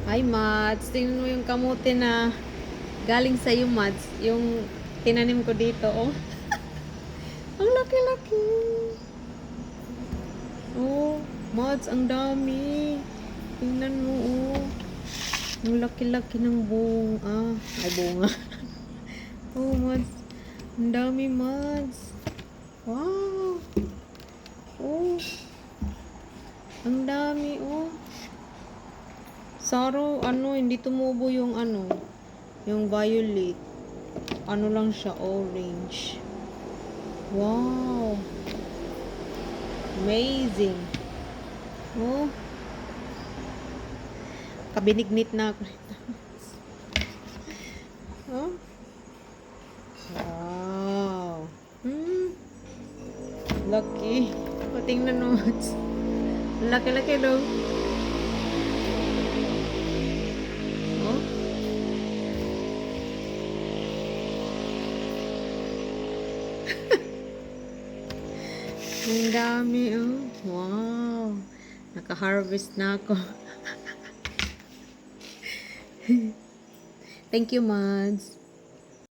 Hi, Mads. Tingnan mo yung kamote na galing sa iyo, Mads. Yung tinanim ko dito, oh. Ang laki-laki. Oh, Mads, ang dami. Tingnan mo, oh. Ang laki-laki ng bunga. Ay, bunga. Oh, Mads. Ang dami, Mads. Wow. Oh, ang dami, oh. Saro, hindi tumubo yung yung violet. Ano lang siya, orange. Wow. Amazing. Oh, kabinignit na ako nito. Oh. Wow. Lucky. Patingnan mo. Laki-laki daw. Oh. Ang dami, oh. Wow. Naka-harvest na ako. Thank you, Mads.